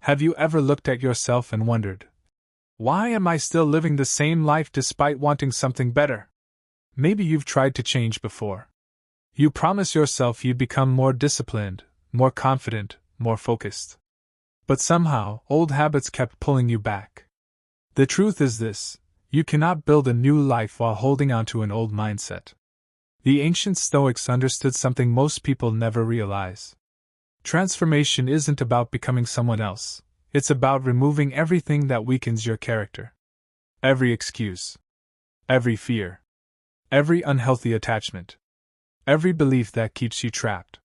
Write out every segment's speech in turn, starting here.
Have you ever looked at yourself and wondered, why am I still living the same life despite wanting something better? Maybe you've tried to change before. You promise yourself you'd become more disciplined, more confident, more focused. But somehow, old habits kept pulling you back. The truth is this: you cannot build a new life while holding on to an old mindset. The ancient Stoics understood something most people never realize. Transformation isn't about becoming someone else, it's about removing everything that weakens your character. Every excuse, every fear, every unhealthy attachment, every belief that keeps you trapped.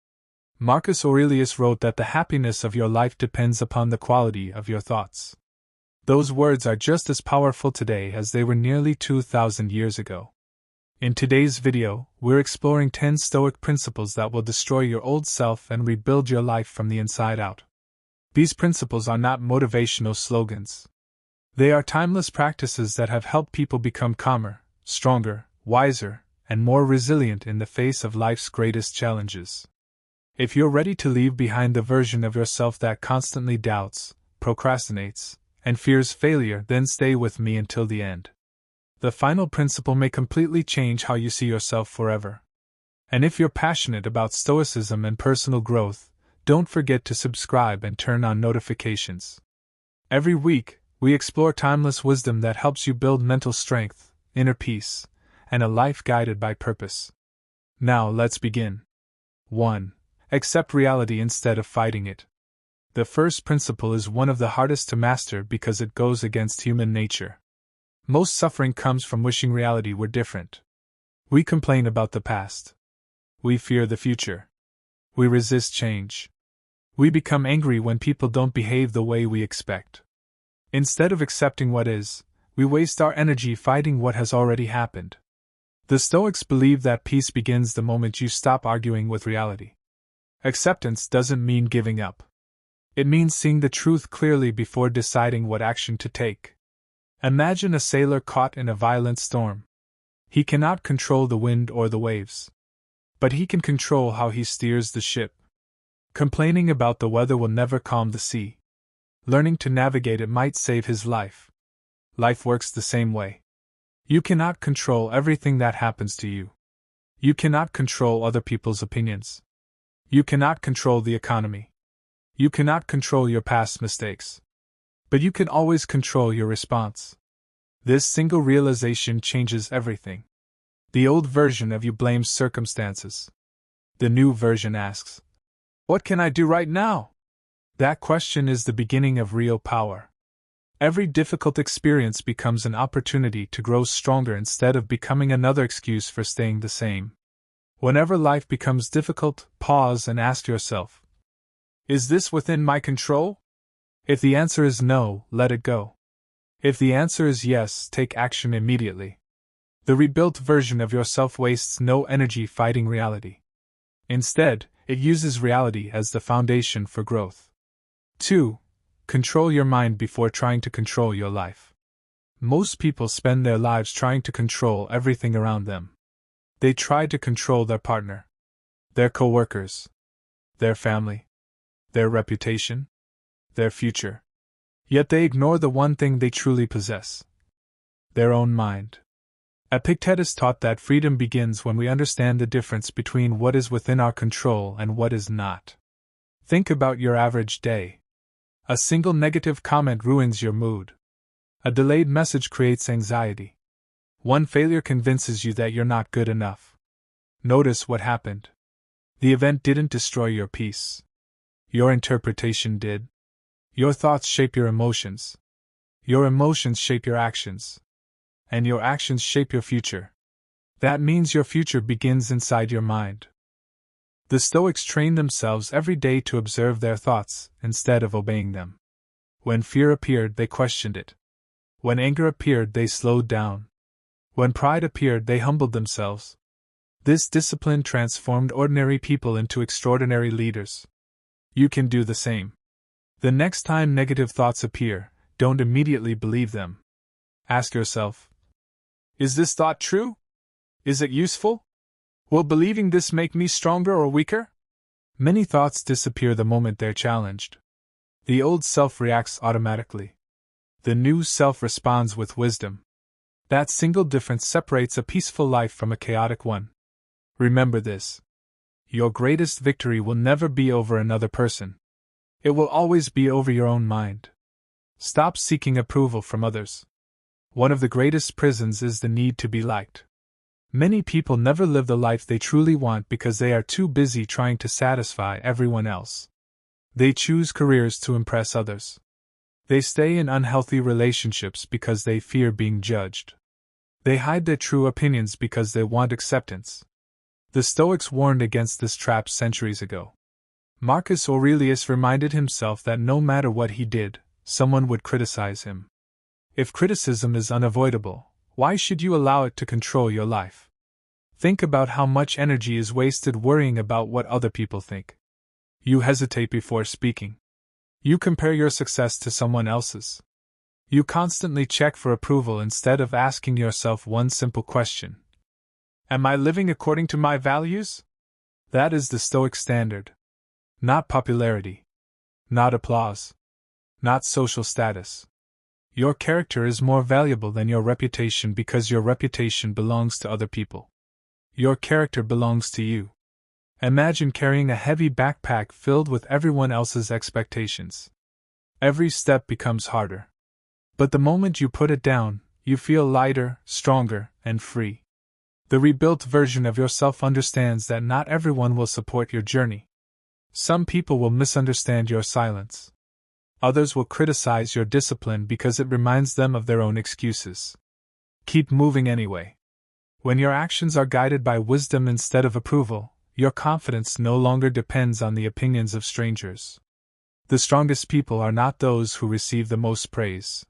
Marcus Aurelius wrote that the happiness of your life depends upon the quality of your thoughts. Those words are just as powerful today as they were nearly 2,000 years ago. In today's video, we're exploring 10 Stoic principles that will destroy your old self and rebuild your life from the inside out. These principles are not motivational slogans. They are timeless practices that have helped people become calmer, stronger, wiser, and more resilient in the face of life's greatest challenges. If you're ready to leave behind the version of yourself that constantly doubts, procrastinates, and fears failure, then stay with me until the end. The final principle may completely change how you see yourself forever. And if you're passionate about Stoicism and personal growth, don't forget to subscribe and turn on notifications. Every week, we explore timeless wisdom that helps you build mental strength, inner peace, and a life guided by purpose. Now let's begin. 1. Accept reality instead of fighting it. The first principle is one of the hardest to master because it goes against human nature. Most suffering comes from wishing reality were different. We complain about the past. We fear the future. We resist change. We become angry when people don't behave the way we expect. Instead of accepting what is, we waste our energy fighting what has already happened. The Stoics believe that peace begins the moment you stop arguing with reality. Acceptance doesn't mean giving up. It means seeing the truth clearly before deciding what action to take. Imagine a sailor caught in a violent storm. He cannot control the wind or the waves. But he can control how he steers the ship. Complaining about the weather will never calm the sea. Learning to navigate it might save his life. Life works the same way. You cannot control everything that happens to you. You cannot control other people's opinions. You cannot control the economy. You cannot control your past mistakes. But you can always control your response. This single realization changes everything. The old version of you blames circumstances. The new version asks, "What can I do right now?" That question is the beginning of real power. Every difficult experience becomes an opportunity to grow stronger instead of becoming another excuse for staying the same. Whenever life becomes difficult, pause and ask yourself, is this within my control? If the answer is no, let it go. If the answer is yes, take action immediately. The rebuilt version of yourself wastes no energy fighting reality. Instead, it uses reality as the foundation for growth. 2. Control your mind before trying to control your life. Most people spend their lives trying to control everything around them. They try to control their partner, their coworkers, their family, their reputation, their future. Yet they ignore the one thing they truly possess: their own mind. Epictetus taught that freedom begins when we understand the difference between what is within our control and what is not. Think about your average day. A single negative comment ruins your mood. A delayed message creates anxiety. One failure convinces you that you're not good enough. Notice what happened. The event didn't destroy your peace. Your interpretation did. Your thoughts shape your emotions. Your emotions shape your actions. And your actions shape your future. That means your future begins inside your mind. The Stoics trained themselves every day to observe their thoughts instead of obeying them. When fear appeared, they questioned it. When anger appeared, they slowed down. When pride appeared, they humbled themselves. This discipline transformed ordinary people into extraordinary leaders. You can do the same. The next time negative thoughts appear, don't immediately believe them. Ask yourself, is this thought true? Is it useful? Will believing this make me stronger or weaker? Many thoughts disappear the moment they're challenged. The old self reacts automatically. The new self responds with wisdom. That single difference separates a peaceful life from a chaotic one. Remember this. Your greatest victory will never be over another person. It will always be over your own mind. Stop seeking approval from others. One of the greatest prisons is the need to be liked. Many people never live the life they truly want because they are too busy trying to satisfy everyone else. They choose careers to impress others. They stay in unhealthy relationships because they fear being judged. They hide their true opinions because they want acceptance. The Stoics warned against this trap centuries ago. Marcus Aurelius reminded himself that no matter what he did, someone would criticize him. If criticism is unavoidable, why should you allow it to control your life? Think about how much energy is wasted worrying about what other people think. You hesitate before speaking. You compare your success to someone else's. You constantly check for approval instead of asking yourself one simple question. Am I living according to my values? That is the Stoic standard. Not popularity. Not applause. Not social status. Your character is more valuable than your reputation because your reputation belongs to other people. Your character belongs to you. Imagine carrying a heavy backpack filled with everyone else's expectations. Every step becomes harder. But the moment you put it down, you feel lighter, stronger, and free. The rebuilt version of yourself understands that not everyone will support your journey. Some people will misunderstand your silence. Others will criticize your discipline because it reminds them of their own excuses. Keep moving anyway. When your actions are guided by wisdom instead of approval, your confidence no longer depends on the opinions of strangers. The strongest people are not those who receive the most praise.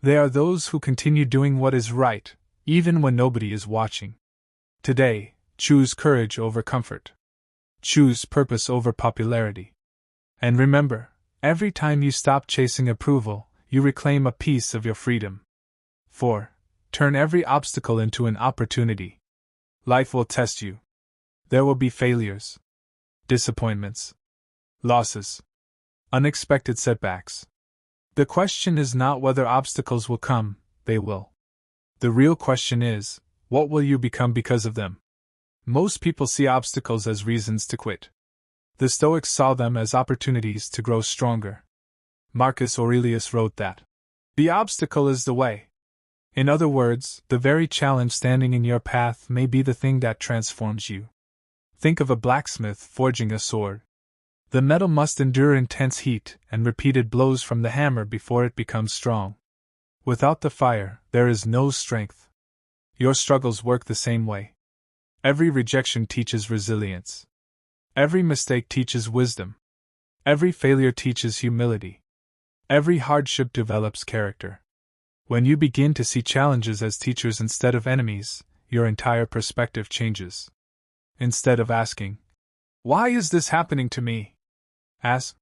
They are those who continue doing what is right, even when nobody is watching. Today, choose courage over comfort. Choose purpose over popularity. And remember, every time you stop chasing approval, you reclaim a piece of your freedom. 4. Turn every obstacle into an opportunity. Life will test you. There will be failures, disappointments, losses, unexpected setbacks. The question is not whether obstacles will come, they will. The real question is, what will you become because of them? Most people see obstacles as reasons to quit. The Stoics saw them as opportunities to grow stronger. Marcus Aurelius wrote that the obstacle is the way. In other words, the very challenge standing in your path may be the thing that transforms you. Think of a blacksmith forging a sword. The metal must endure intense heat and repeated blows from the hammer before it becomes strong. Without the fire, there is no strength. Your struggles work the same way. Every rejection teaches resilience. Every mistake teaches wisdom. Every failure teaches humility. Every hardship develops character. When you begin to see challenges as teachers instead of enemies, your entire perspective changes. Instead of asking, "Why is this happening to me?" ask,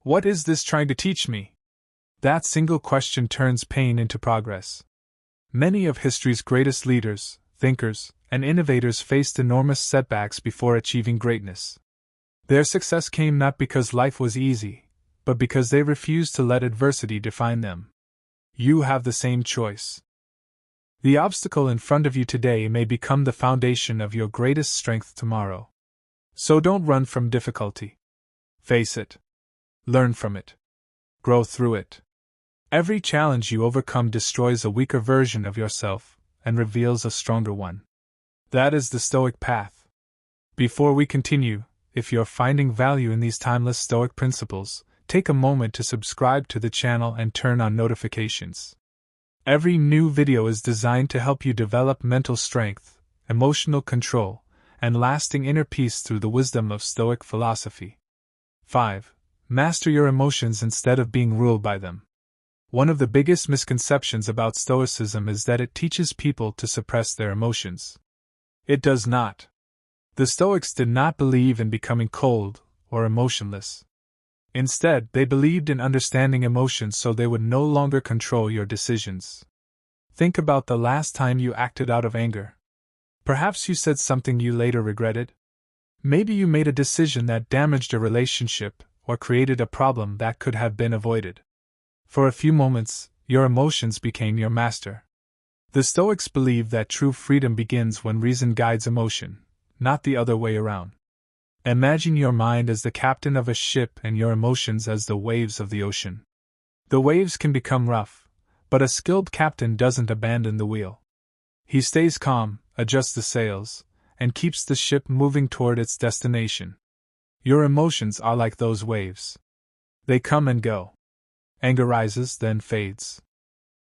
"What is this trying to teach me?" That single question turns pain into progress. Many of history's greatest leaders, thinkers, and innovators faced enormous setbacks before achieving greatness. Their success came not because life was easy, but because they refused to let adversity define them. You have the same choice. The obstacle in front of you today may become the foundation of your greatest strength tomorrow. So don't run from difficulty. Face it. Learn from it. Grow through it. Every challenge you overcome destroys a weaker version of yourself and reveals a stronger one. That is the Stoic path. Before we continue, if you're finding value in these timeless Stoic principles, take a moment to subscribe to the channel and turn on notifications. Every new video is designed to help you develop mental strength, emotional control, and lasting inner peace through the wisdom of Stoic philosophy. 5. Master your emotions instead of being ruled by them. One of the biggest misconceptions about Stoicism is that it teaches people to suppress their emotions. It does not. The Stoics did not believe in becoming cold or emotionless. Instead, they believed in understanding emotions so they would no longer control your decisions. Think about the last time you acted out of anger. Perhaps you said something you later regretted. Maybe you made a decision that damaged a relationship, or created a problem that could have been avoided. For a few moments, your emotions became your master. The Stoics believe that true freedom begins when reason guides emotion, not the other way around. Imagine your mind as the captain of a ship and your emotions as the waves of the ocean. The waves can become rough, but a skilled captain doesn't abandon the wheel. He stays calm, adjusts the sails, and keeps the ship moving toward its destination. Your emotions are like those waves. They come and go. Anger rises, then fades.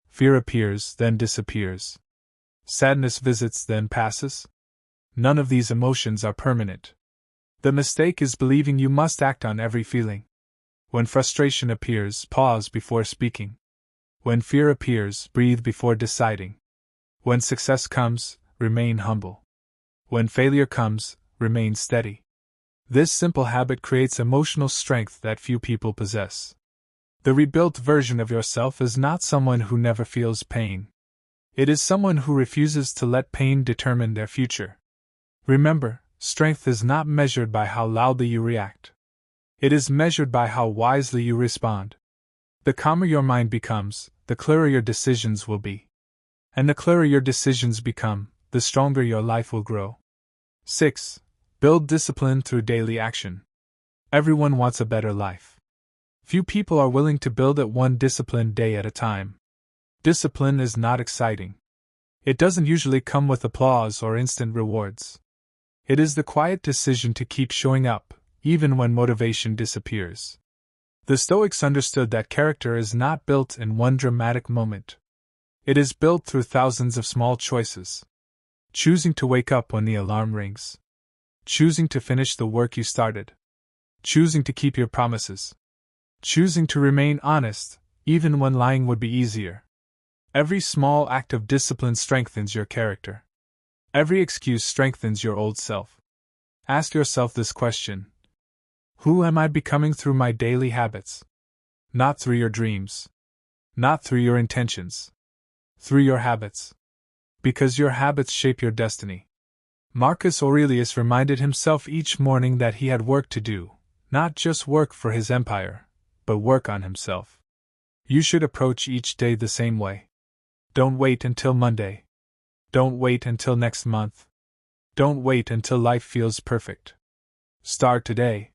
Fear appears, then disappears. Sadness visits, then passes. None of these emotions are permanent. The mistake is believing you must act on every feeling. When frustration appears, pause before speaking. When fear appears, breathe before deciding. When success comes, remain humble. When failure comes, remain steady. This simple habit creates emotional strength that few people possess. The rebuilt version of yourself is not someone who never feels pain. It is someone who refuses to let pain determine their future. Remember, strength is not measured by how loudly you react. It is measured by how wisely you respond. The calmer your mind becomes, the clearer your decisions will be. And the clearer your decisions become, the stronger your life will grow. 6. Build discipline through daily action. Everyone wants a better life. Few people are willing to build it one disciplined day at a time. Discipline is not exciting. It doesn't usually come with applause or instant rewards. It is the quiet decision to keep showing up, even when motivation disappears. The Stoics understood that character is not built in one dramatic moment. It is built through thousands of small choices. Choosing to wake up when the alarm rings. Choosing to finish the work you started. Choosing to keep your promises. Choosing to remain honest, even when lying would be easier. Every small act of discipline strengthens your character. Every excuse strengthens your old self. Ask yourself this question: who am I becoming through my daily habits? Not through your dreams. Not through your intentions. Through your habits. Because your habits shape your destiny. Marcus Aurelius reminded himself each morning that he had work to do, not just work for his empire, but work on himself. You should approach each day the same way. Don't wait until Monday. Don't wait until next month. Don't wait until life feels perfect. Start today.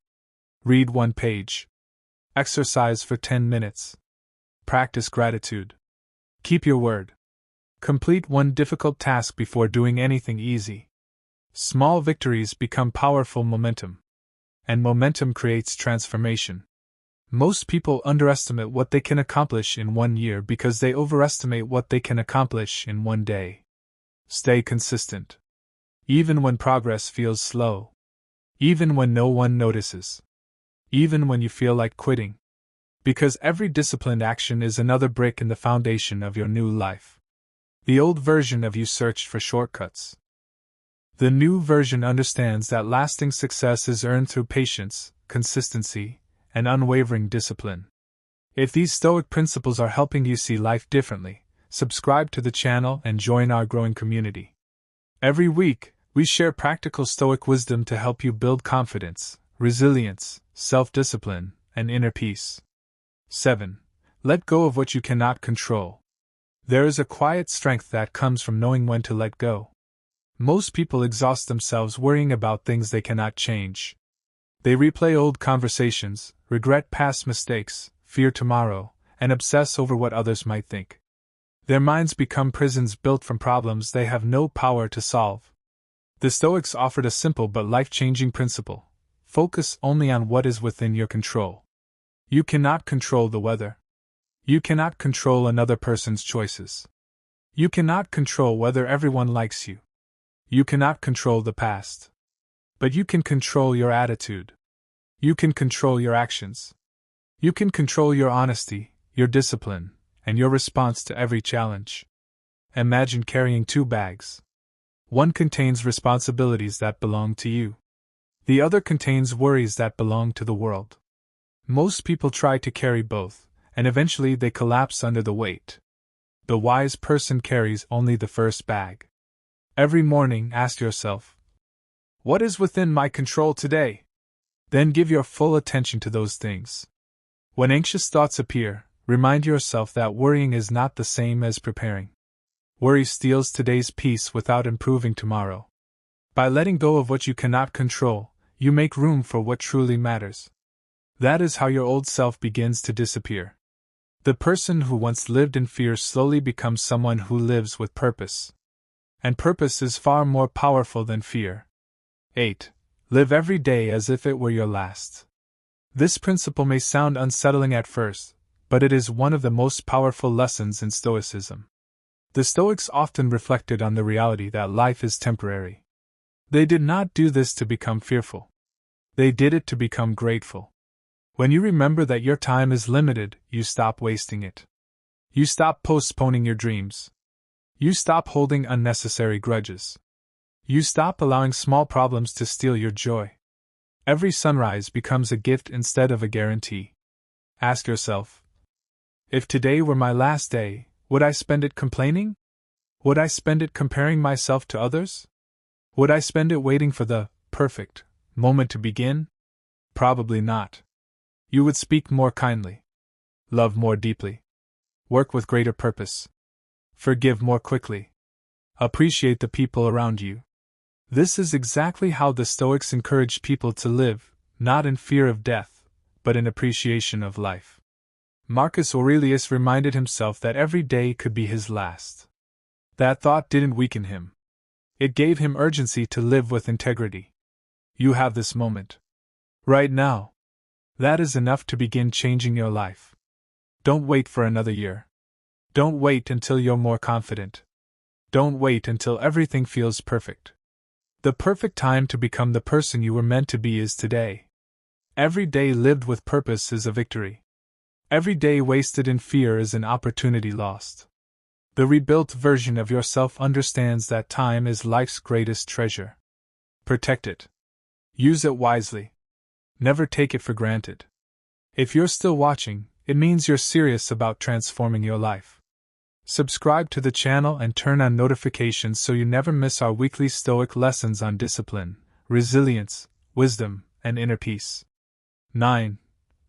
Read one page. Exercise for 10 minutes. Practice gratitude. Keep your word. Complete one difficult task before doing anything easy. Small victories become powerful momentum. And momentum creates transformation. Most people underestimate what they can accomplish in 1 year because they overestimate what they can accomplish in 1 day. Stay consistent. Even when progress feels slow. Even when no one notices. Even when you feel like quitting. Because every disciplined action is another brick in the foundation of your new life. The old version of you searched for shortcuts. The new version understands that lasting success is earned through patience, consistency, and unwavering discipline. If these Stoic principles are helping you see life differently, subscribe to the channel and join our growing community. Every week, we share practical Stoic wisdom to help you build confidence, resilience, self-discipline, and inner peace. 7. Let go of what you cannot control. There is a quiet strength that comes from knowing when to let go. Most people exhaust themselves worrying about things they cannot change. They replay old conversations, regret past mistakes, fear tomorrow, and obsess over what others might think. Their minds become prisons built from problems they have no power to solve. The Stoics offered a simple but life-changing principle: focus only on what is within your control. You cannot control the weather. You cannot control another person's choices. You cannot control whether everyone likes you. You cannot control the past. But you can control your attitude. You can control your actions. You can control your honesty, your discipline, and your response to every challenge. Imagine carrying 2 bags. One contains responsibilities that belong to you. The other contains worries that belong to the world. Most people try to carry both, and eventually they collapse under the weight. The wise person carries only the first bag. Every morning ask yourself, what is within my control today? Then give your full attention to those things. When anxious thoughts appear, remind yourself that worrying is not the same as preparing. Worry steals today's peace without improving tomorrow. By letting go of what you cannot control, you make room for what truly matters. That is how your old self begins to disappear. The person who once lived in fear slowly becomes someone who lives with purpose. And purpose is far more powerful than fear. 8. Live every day as if it were your last. This principle may sound unsettling at first, but it is one of the most powerful lessons in Stoicism. The Stoics often reflected on the reality that life is temporary. They did not do this to become fearful. They did it to become grateful. When you remember that your time is limited, you stop wasting it. You stop postponing your dreams. You stop holding unnecessary grudges. You stop allowing small problems to steal your joy. Every sunrise becomes a gift instead of a guarantee. Ask yourself, if today were my last day, would I spend it complaining? Would I spend it comparing myself to others? Would I spend it waiting for the perfect moment to begin? Probably not. You would speak more kindly, love more deeply, work with greater purpose, forgive more quickly, appreciate the people around you. This is exactly how the Stoics encouraged people to live, not in fear of death, but in appreciation of life. Marcus Aurelius reminded himself that every day could be his last. That thought didn't weaken him. It gave him urgency to live with integrity. You have this moment. Right now. That is enough to begin changing your life. Don't wait for another year. Don't wait until you're more confident. Don't wait until everything feels perfect. The perfect time to become the person you were meant to be is today. Every day lived with purpose is a victory. Every day wasted in fear is an opportunity lost. The rebuilt version of yourself understands that time is life's greatest treasure. Protect it. Use it wisely. Never take it for granted. If you're still watching, it means you're serious about transforming your life. Subscribe to the channel and turn on notifications so you never miss our weekly Stoic lessons on discipline, resilience, wisdom, and inner peace. 9.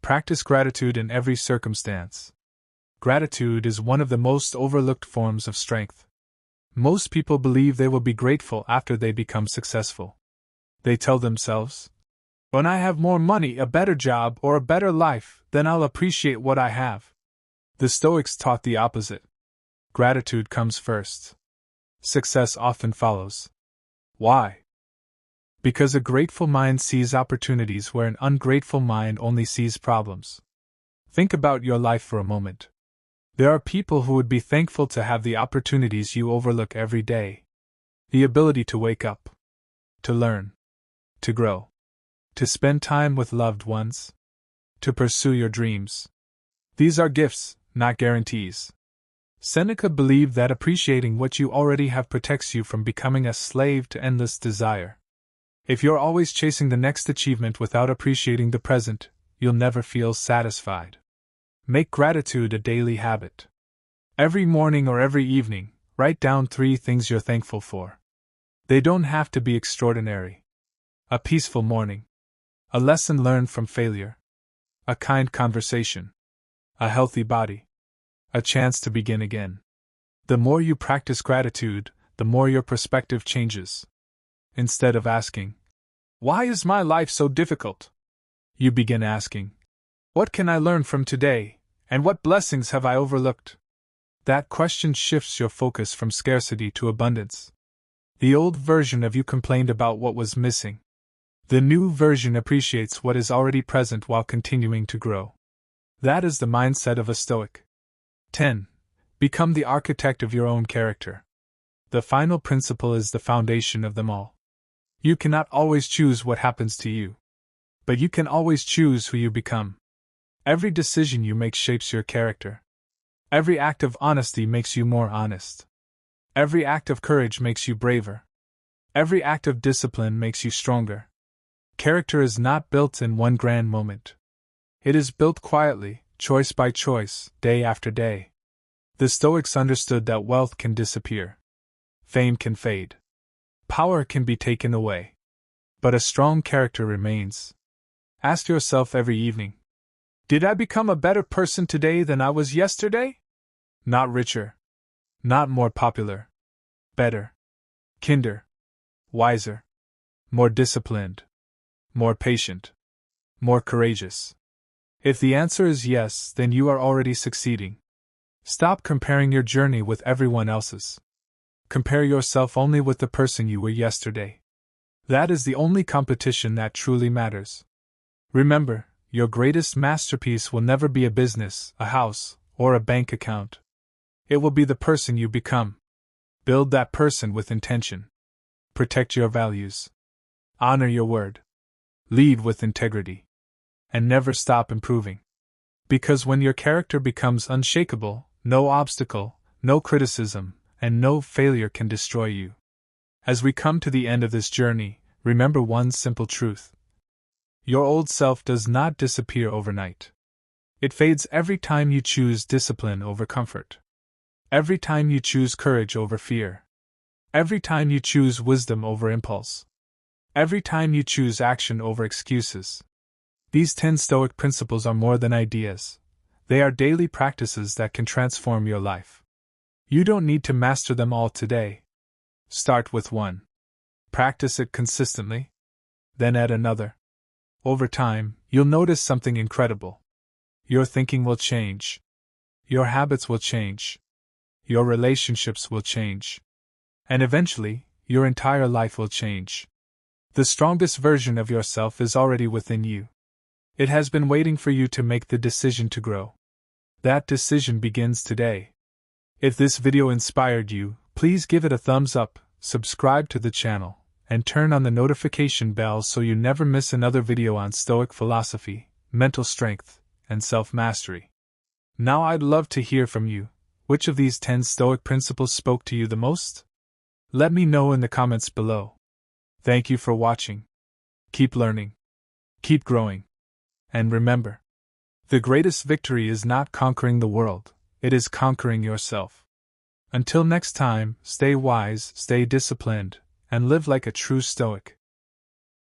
Practice gratitude in every circumstance. Gratitude is one of the most overlooked forms of strength. Most people believe they will be grateful after they become successful. They tell themselves, when I have more money, a better job, or a better life, then I'll appreciate what I have. The Stoics taught the opposite. Gratitude comes first. Success often follows. Why? Because a grateful mind sees opportunities where an ungrateful mind only sees problems. Think about your life for a moment. There are people who would be thankful to have the opportunities you overlook every day. The ability to wake up, to learn, to grow, to spend time with loved ones, to pursue your dreams. These are gifts, not guarantees. Seneca believed that appreciating what you already have protects you from becoming a slave to endless desire. If you're always chasing the next achievement without appreciating the present, you'll never feel satisfied. Make gratitude a daily habit. Every morning or every evening, write down 3 things you're thankful for. They don't have to be extraordinary. A peaceful morning. A lesson learned from failure. A kind conversation. A healthy body. A chance to begin again. The more you practice gratitude, the more your perspective changes. Instead of asking, why is my life so difficult? You begin asking, what can I learn from today, and what blessings have I overlooked? That question shifts your focus from scarcity to abundance. The old version of you complained about what was missing. The new version appreciates what is already present while continuing to grow. That is the mindset of a Stoic. 10. Become the architect of your own character. The final principle is the foundation of them all. You cannot always choose what happens to you. But you can always choose who you become. Every decision you make shapes your character. Every act of honesty makes you more honest. Every act of courage makes you braver. Every act of discipline makes you stronger. Character is not built in one grand moment. It is built quietly, choice by choice, day after day. The Stoics understood that wealth can disappear. Fame can fade. Power can be taken away. But a strong character remains. Ask yourself every evening, did I become a better person today than I was yesterday? Not richer. Not more popular. Better. Kinder. Wiser. More disciplined. More patient. More courageous. If the answer is yes, then you are already succeeding. Stop comparing your journey with everyone else's. Compare yourself only with the person you were yesterday. That is the only competition that truly matters. Remember, your greatest masterpiece will never be a business, a house, or a bank account. It will be the person you become. Build that person with intention. Protect your values. Honor your word. Lead with integrity. And never stop improving. Because when your character becomes unshakable, no obstacle, no criticism, and no failure can destroy you. As we come to the end of this journey, remember one simple truth. Your old self does not disappear overnight. It fades every time you choose discipline over comfort. Every time you choose courage over fear. Every time you choose wisdom over impulse. Every time you choose action over excuses. These 10 Stoic principles are more than ideas. They are daily practices that can transform your life. You don't need to master them all today. Start with one. Practice it consistently. Then add another. Over time, you'll notice something incredible. Your thinking will change. Your habits will change. Your relationships will change. And eventually, your entire life will change. The strongest version of yourself is already within you. It has been waiting for you to make the decision to grow. That decision begins today. If this video inspired you, please give it a thumbs up, subscribe to the channel, and turn on the notification bell so you never miss another video on Stoic philosophy, mental strength, and self-mastery. Now I'd love to hear from you. Which of these 10 Stoic principles spoke to you the most? Let me know in the comments below. Thank you for watching. Keep learning. Keep growing. And remember, the greatest victory is not conquering the world, it is conquering yourself. Until next time, stay wise, stay disciplined, and live like a true Stoic.